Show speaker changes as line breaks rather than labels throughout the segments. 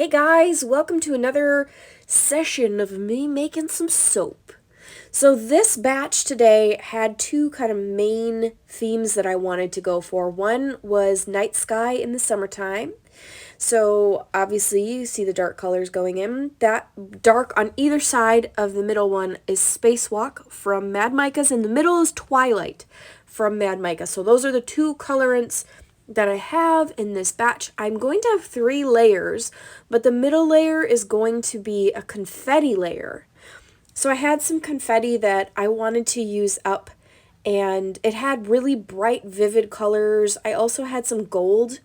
Hey guys, welcome to another session of me making some soap. So this batch today had two kind of main themes that I wanted to go for. One was night sky in the summertime. So obviously you see the dark colors going in. That dark on either side of the middle one is Spacewalk from Mad Micas, and the middle is Twilight from Mad Micas. So those are the two colorants that I have in this batch. I'm going to have 3 layers, but the middle layer is going to be a confetti layer. So I had some confetti that I wanted to use up, and it had really bright, vivid colors. I also had some gold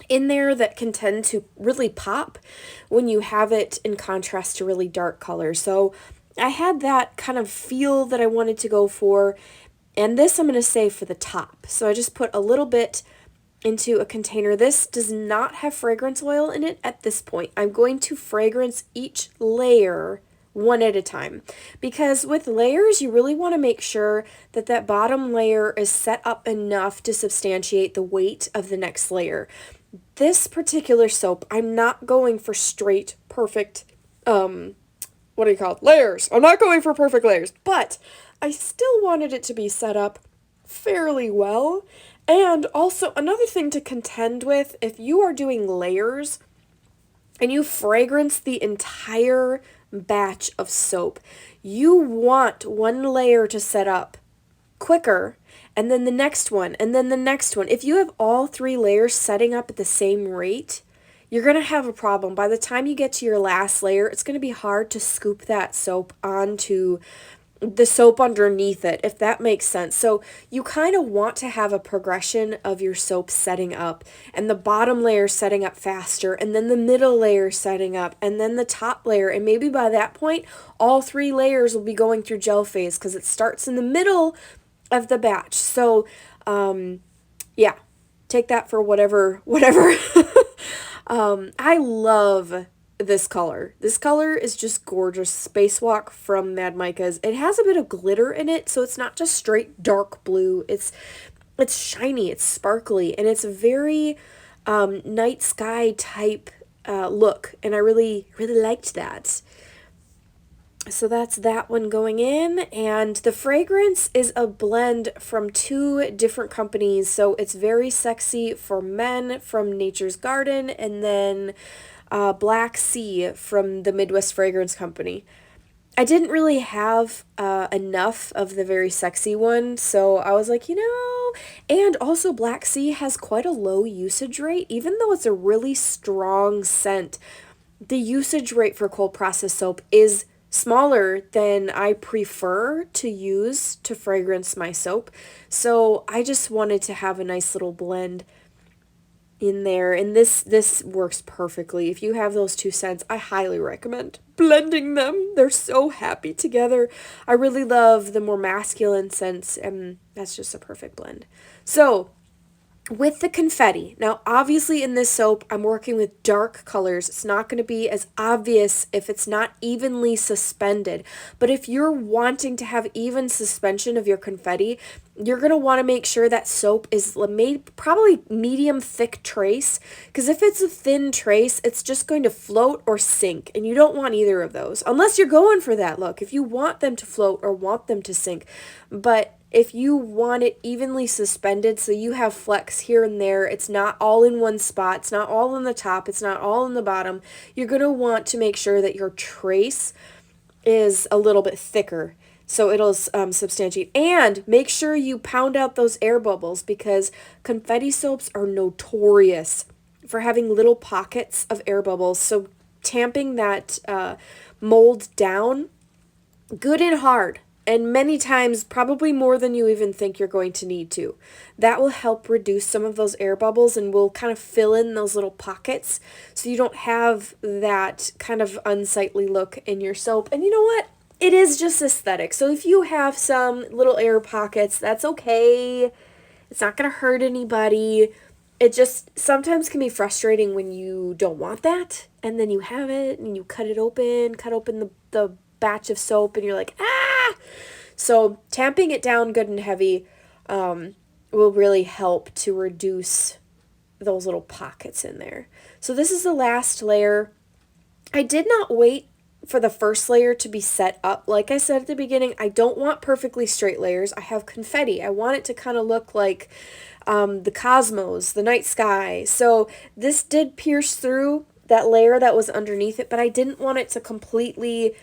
in there that can tend to really pop when you have it in contrast to really dark colors. So I had that kind of feel that I wanted to go for, and this I'm going to save for the top. So I just put a little bit into a container. This does not have fragrance oil in it at this point. I'm going to fragrance each layer one at a time, because with layers you really want to make sure that that bottom layer is set up enough to substantiate the weight of the next layer. This particular soap, I'm not going for straight perfect what do you call it? Layers. I'm not going for perfect layers, but I still wanted it to be set up fairly well. And also, another thing to contend with, if you are doing layers and you fragrance the entire batch of soap, you want one layer to set up quicker, and then the next one, and then the next one. If you have all 3 layers setting up at the same rate, you're going to have a problem. By the time you get to your last layer, it's going to be hard to scoop that soap onto the soap underneath it, if that makes sense. So you kind of want to have a progression of your soap setting up, and the bottom layer setting up faster, and then the middle layer setting up, and then the top layer. And maybe by that point, all 3 layers will be going through gel phase, because it starts in the middle of the batch. So, yeah, take that for whatever. I love this color. This color is just gorgeous. Spacewalk from Mad Micas. It has a bit of glitter in it, so it's not just straight dark blue. It's shiny, it's sparkly, and it's a very night sky type look, and I really liked that. So that's that one going in, and the fragrance is a blend from 2 different companies. So it's very sexy for men from Nature's Garden, and then Black Sea from the Midwest Fragrance Company. I didn't really have enough of the very sexy one, so I was like, and also Black Sea has quite a low usage rate. Even though it's a really strong scent, the usage rate for cold process soap is smaller than I prefer to use to fragrance my soap. So I just wanted to have a nice little blend in there, and this works perfectly. If you have those 2 scents, I highly recommend blending them. They're so happy together. I really love the more masculine scents, and that's just a perfect blend. So with the confetti, now obviously in this soap I'm working with dark colors. It's not going to be as obvious if it's not evenly suspended, but if you're wanting to have even suspension of your confetti, you're going to want to make sure that soap is made probably medium thick trace, because if it's a thin trace, it's just going to float or sink, and you don't want either of those unless you're going for that look, if you want them to float or want them to sink. But if you want it evenly suspended, so you have flecks here and there, it's not all in one spot, it's not all in the top, it's not all in the bottom, you're going to want to make sure that your trace is a little bit thicker, so it'll substantiate. And make sure you pound out those air bubbles, because confetti soaps are notorious for having little pockets of air bubbles. So tamping that mold down good and hard, and many times, probably more than you even think you're going to need to. That will help reduce some of those air bubbles, and will kind of fill in those little pockets, so you don't have that kind of unsightly look in your soap. And you know what? It is just aesthetic. So if you have some little air pockets, that's okay. It's not going to hurt anybody. It just sometimes can be frustrating when you don't want that, and then you have it, and you cut open the batch of soap, and you're like, ah! So tamping it down good and heavy will really help to reduce those little pockets in there. So this is the last layer. I did not wait for the first layer to be set up. Like I said at the beginning, I don't want perfectly straight layers. I have confetti. I want it to kind of look like the cosmos, the night sky. So this did pierce through that layer that was underneath it, but I didn't want it to completely,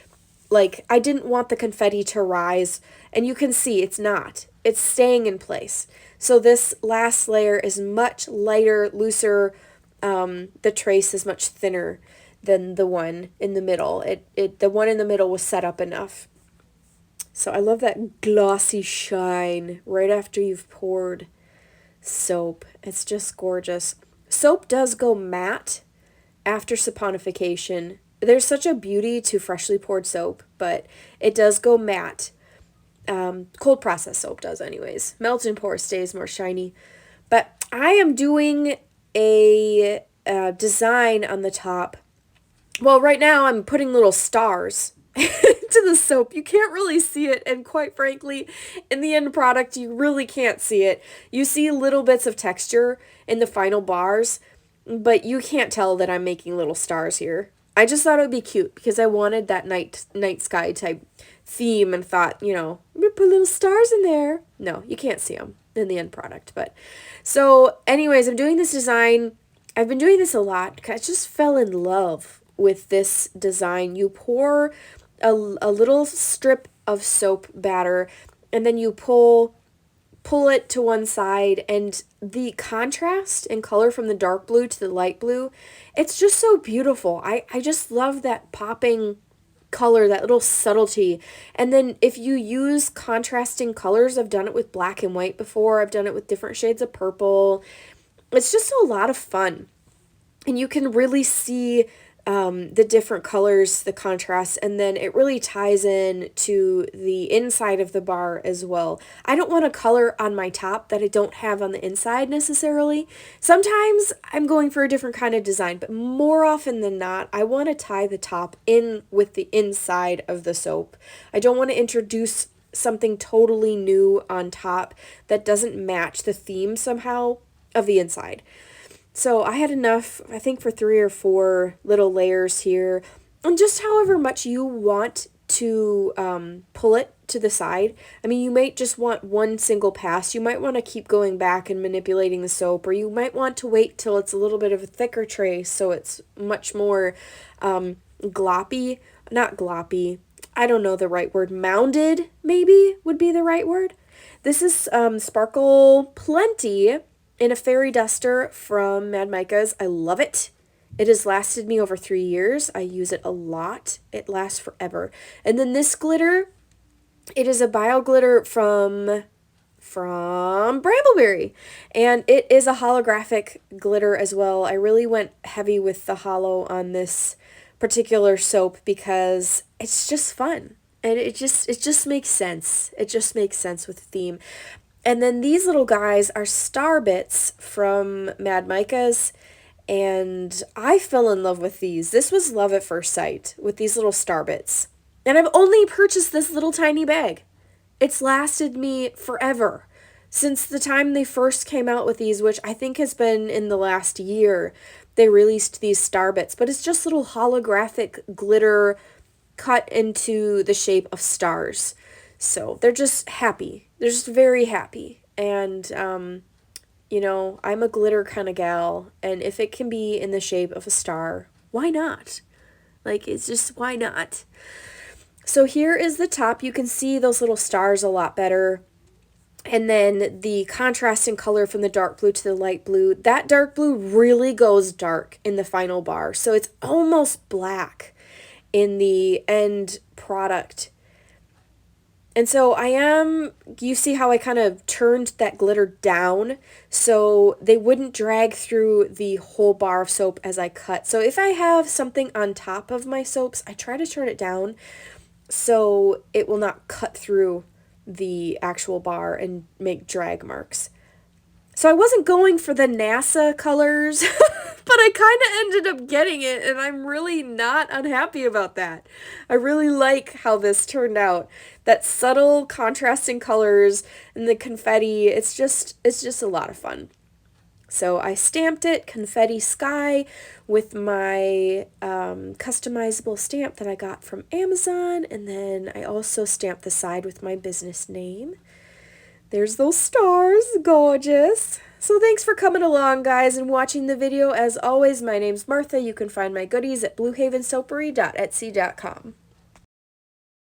like, I didn't want the confetti to rise. And you can see it's not. It's staying in place. So this last layer is much lighter, looser. The trace is much thinner than the one in the middle. The one in the middle was set up enough. So I love that glossy shine right after you've poured soap. It's just gorgeous. Soap does go matte after saponification. There's such a beauty to freshly poured soap, but it does go matte. Cold process soap does anyways. Melt and pour stays more shiny. But I am doing a design on the top. Well, right now I'm putting little stars to the soap. You can't really see it, and quite frankly, in the end product, you really can't see it. You see little bits of texture in the final bars, but you can't tell that I'm making little stars here. I just thought it would be cute because I wanted that night sky type theme and thought, I'm going to put little stars in there. No, you can't see them in the end product. But so anyways, I'm doing this design. I've been doing this a lot because I just fell in love with this design. You pour a little strip of soap batter, and then you pull it to one side, and the contrast in color from the dark blue to the light blue, it's just so beautiful. I just love that popping color, that little subtlety. And then if you use contrasting colors, I've done it with black and white before, I've done it with different shades of purple. It's just a lot of fun. And you can really see the different colors, the contrast, and then it really ties in to the inside of the bar as well. I don't want a color on my top that I don't have on the inside necessarily. Sometimes I'm going for a different kind of design, but more often than not, I want to tie the top in with the inside of the soap. I don't want to introduce something totally new on top that doesn't match the theme somehow of the inside. So I had enough, I think, for 3 or 4 little layers here. And just however much you want to pull it to the side. I mean, you might just want one single pass. You might want to keep going back and manipulating the soap. Or you might want to wait till it's a little bit of a thicker trace so it's much more gloppy. Not gloppy. I don't know the right word. Mounded, maybe, would be the right word. This is Sparkle Plenty in a fairy duster from Mad Micas. I love it. It has lasted me over 3 years. I use it a lot. It lasts forever. And then this glitter, it is a bio glitter from Brambleberry. And it is a holographic glitter as well. I really went heavy with the holo on this particular soap because it's just fun. And it just makes sense. It just makes sense with the theme. And then these little guys are star bits from Mad Micas, and I fell in love with these. This was love at first sight with these little star bits. And I've only purchased this little tiny bag. It's lasted me forever. Since the time they first came out with these, which I think has been in the last year, they released these star bits. But it's just little holographic glitter cut into the shape of stars. So they're just happy. They're just very happy. And, I'm a glitter kind of gal. And if it can be in the shape of a star, why not? Like, it's just, why not? So here is the top. You can see those little stars a lot better. And then the contrast in color from the dark blue to the light blue. That dark blue really goes dark in the final bar. So it's almost black in the end product. And so you see how I kind of turned that glitter down so they wouldn't drag through the whole bar of soap as I cut. So if I have something on top of my soaps, I try to turn it down so it will not cut through the actual bar and make drag marks. So I wasn't going for the NASA colors, but I kind of ended up getting it, and I'm really not unhappy about that. I really like how this turned out. That subtle contrasting colors and the confetti, it's just a lot of fun. So I stamped it Confetti Sky with my customizable stamp that I got from Amazon, and then I also stamped the side with my business name. There's those stars, gorgeous. So thanks for coming along, guys, and watching the video. As always, my name's Martha. You can find my goodies at bluehavensoapery.etsy.com.